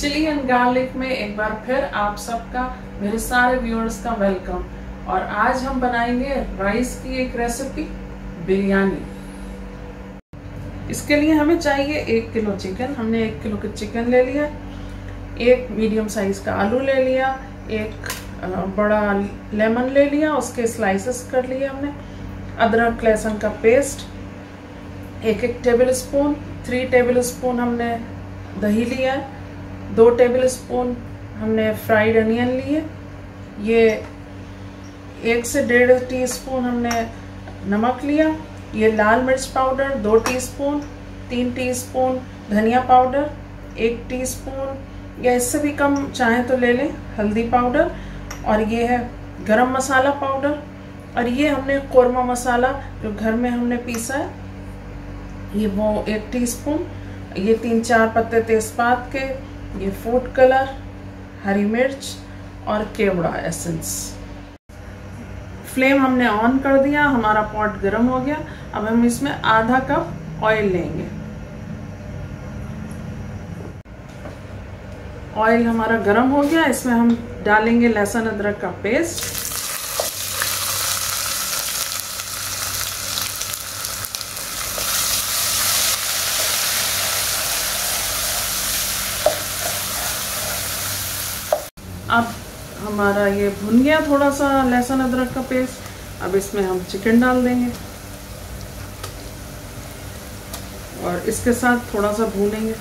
Chilli and garlic में एक बार फिर आप सबका, मेरे सारे व्यूअर्स का वेलकम। और आज हम बनाएंगे राइस की एक रेसिपी, बिरयानी। इसके लिए हमें चाहिए 1 किलो चिकन। हमने 1 किलो का चिकन ले लिया, 1 मीडियम साइज का आलू ले लिया, 1 बड़ा लेमन ले लिया, उसके स्लाइसेस कर लिए हमने, अदरक लहसुन का paste, 1 table spoon, 3 table spoon हमने दही लिया है, 2 टेबल स्पून हमने फ्राइड अनियन लिए, ये 1 से 1.5 टीस्पून हमने नमक लिया, ये लाल मिर्च पाउडर 2 टीस्पून, 3 टीस्पून धनिया पाउडर, 1 टीस्पून या इससे भी कम चाहें तो ले लें हल्दी पाउडर, और ये है गरम मसाला पाउडर, और ये हमने कोरमा मसाला जो घर में हमने पीसा है ये वो 1 टीस्पून, ये 3-4 पत्ते तेजपात के, ये फूड कलर, हरी मिर्च और केवड़ा एसेंस। फ्लेम हमने ऑन कर दिया, हमारा पॉट गर्म हो गया। अब हम इसमें आधा कप ऑयल लेंगे। ऑयल हमारा गर्म हो गया, इसमें हम डालेंगे लहसुन अदरक का पेस्ट, अब हमारा ये भुन गया थोड़ा सा लहसुन अदरक का पेस्ट। अब इसमें हम चिकन डाल देंगे और इसके साथ थोड़ा सा भूनेंगे।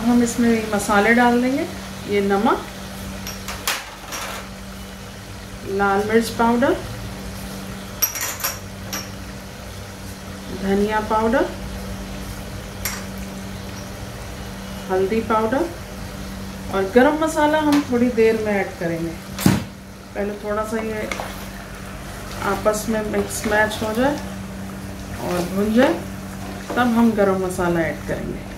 हम इसमें मसाले डाल देंगे, ये नमक, लाल मिर्च पाउडर, धनिया पाउडर, हल्दी पाउडर और गरम मसाला हम थोड़ी देर में ऐड करेंगे। पहले थोड़ा सा ये आपस में मिक्स मैच हो जाए और भुन जाए, तब हम गरम मसाला ऐड करेंगे।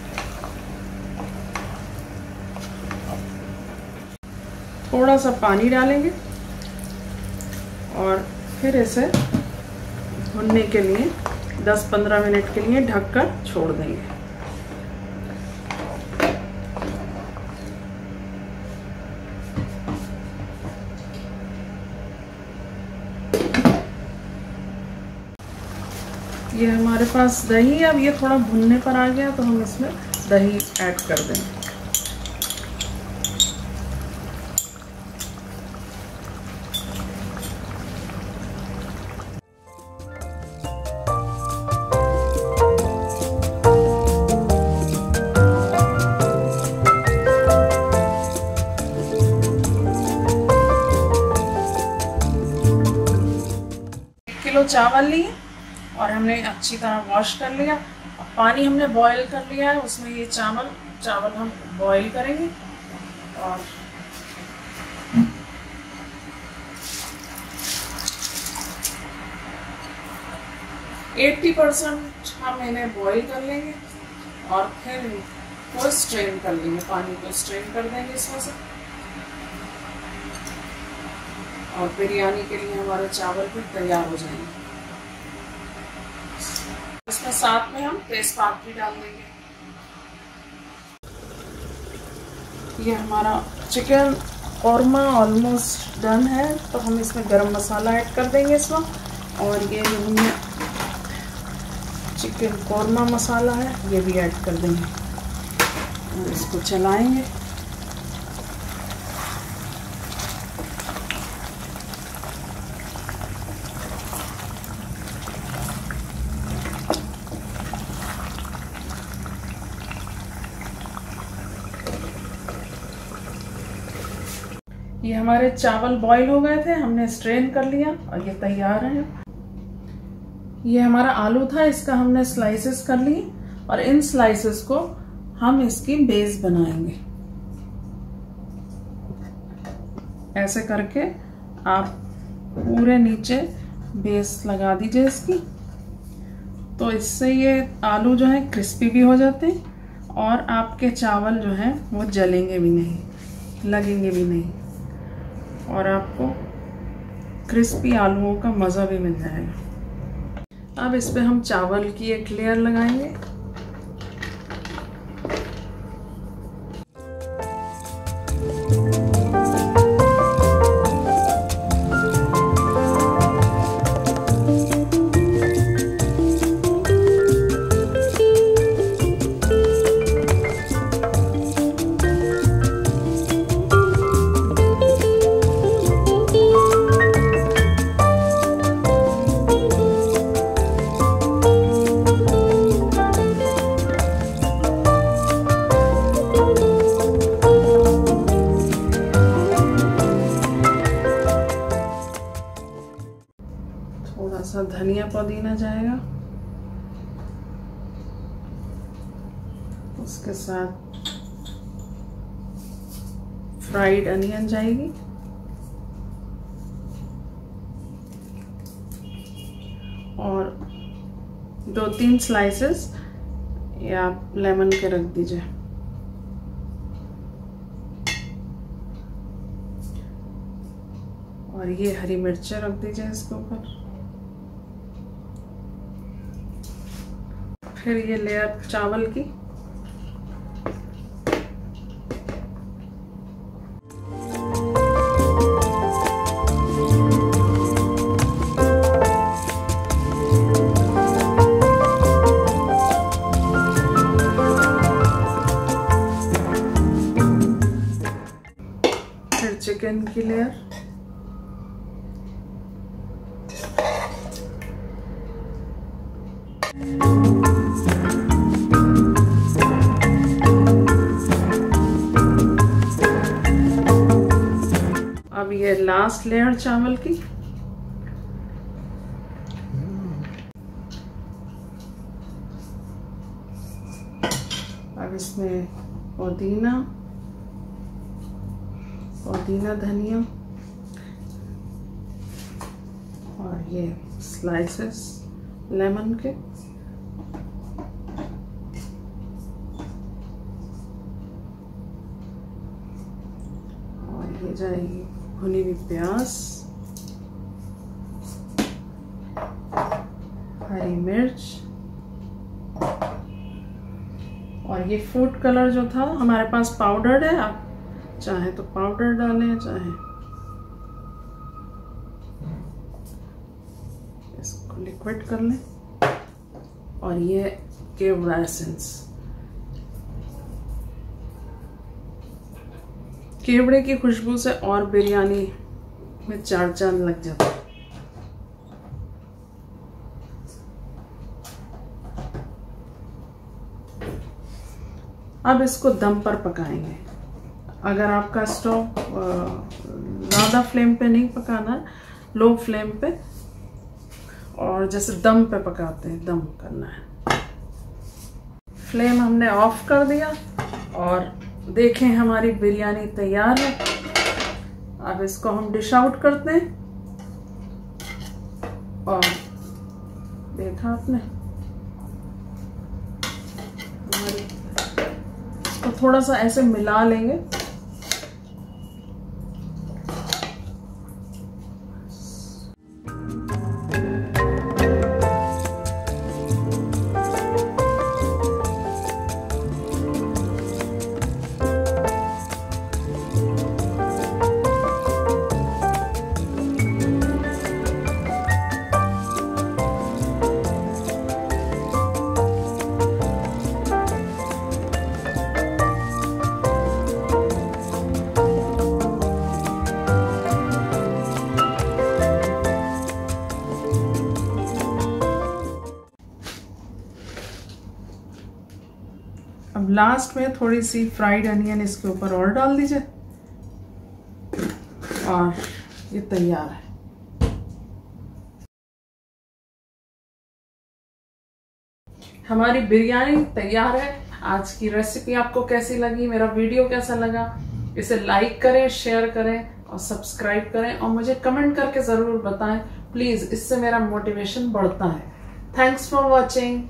थोड़ा सा पानी डालेंगे और फिर इसे भुनने के लिए 10-15 मिनट के लिए ढककर छोड़ देंगे। ये हमारे पास दही, अब ये थोड़ा भुनने पर आ गया तो हम इसमें दही ऐड कर देंगे। चावल लिए और हमने अच्छी तरह वॉश कर लिया। पानी हमने बॉईल कर लिया है, उसमें ये चावल हम बॉईल करेंगे। और %80 हम इन्हें बॉईल कर लेंगे और फिर इनको स्ट्रेन कर लेंगे, पानी को स्ट्रेन कर देंगे इसमें से। और बिरयानी के लिए हमारे चावल भी तैयार हो जाएंगे। इसमें साथ में हम तेजपात भी डाल देंगे। ये हमारा चिकन कौरमा ऑलमोस्ट डन है, तो हम इसमें गरम मसाला ऐड कर देंगे इसमें। और ये जो हमने चिकन कौरमा मसाला है ये भी ऐड कर देंगे और इसको चलाएंगे। ये हमारे चावल बॉईल हो गए थे, हमने स्ट्रेन कर लिया और ये तैयार है। ये हमारा आलू था, इसका हमने स्लाइसेस कर लिए और इन स्लाइसेस को हम इसकी बेस बनाएंगे। ऐसे करके आप पूरे नीचे बेस लगा दीजिए इसकी। तो इससे ये आलू जो है क्रिस्पी भी हो जाते हैं और आपके चावल जो है वो जलेंगे भी नहीं, लगेंगे भी नहीं, और आपको क्रिस्पी आलूओं का मज़ा भी मिल जाएगा। अब इस पे हम चावल की एक लेयर लगाएंगे। थोड़ा सा धनिया पुदीना जाएगा, उसके साथ फ्राइड अनियन जाएगी, और 2-3 स्लाइसेस ये आप लेमन के रख दीजिए। और ये हरी मिर्चें रख दीजिए इसके ऊपर। फिर ये लेयर चावल की, फिर चिकन की लेयर, अब ये लास्ट लेयर चावल की। अब इसमें पुदीना धनिया और ये स्लाइसेस लेमन के, और ये जाएगी भुनी हुई प्याज, हरी मिर्च, और ये फूड कलर जो था हमारे पास पाउडर्ड है, आप चाहे तो पाउडर डालें, चाहे इसको लिक्विड कर लें। और ये केवड़ा एसेंस, केवड़े की खुशबू से और बिरयानी में 4 चांद लग जाता है। अब इसको दम पर पकाएंगे। अगर आपका स्टोव ज़्यादा फ्लेम पे नहीं पकाना, लो फ्लेम पे, और जैसे दम पे पकाते हैं, दम करना है। फ्लेम हमने ऑफ कर दिया और देखें हमारी बिरयानी तैयार है। अब इसको हम डिश आउट करते हैं। और देखा आपने, इसको थोड़ा सा ऐसे मिला लेंगे। अब लास्ट में थोड़ी सी फ्राइड अनियन इसके ऊपर और डाल दीजिए और ये तैयार है। हमारी बिरयानी तैयार है। आज की रेसिपी आपको कैसी लगी, मेरा वीडियो कैसा लगा, इसे लाइक करें, शेयर करें और सब्सक्राइब करें और मुझे कमेंट करके ज़रूर बताएं। प्लीज़ इससे मेरा मोटिवेशन बढ़ता है। Thanks for watching.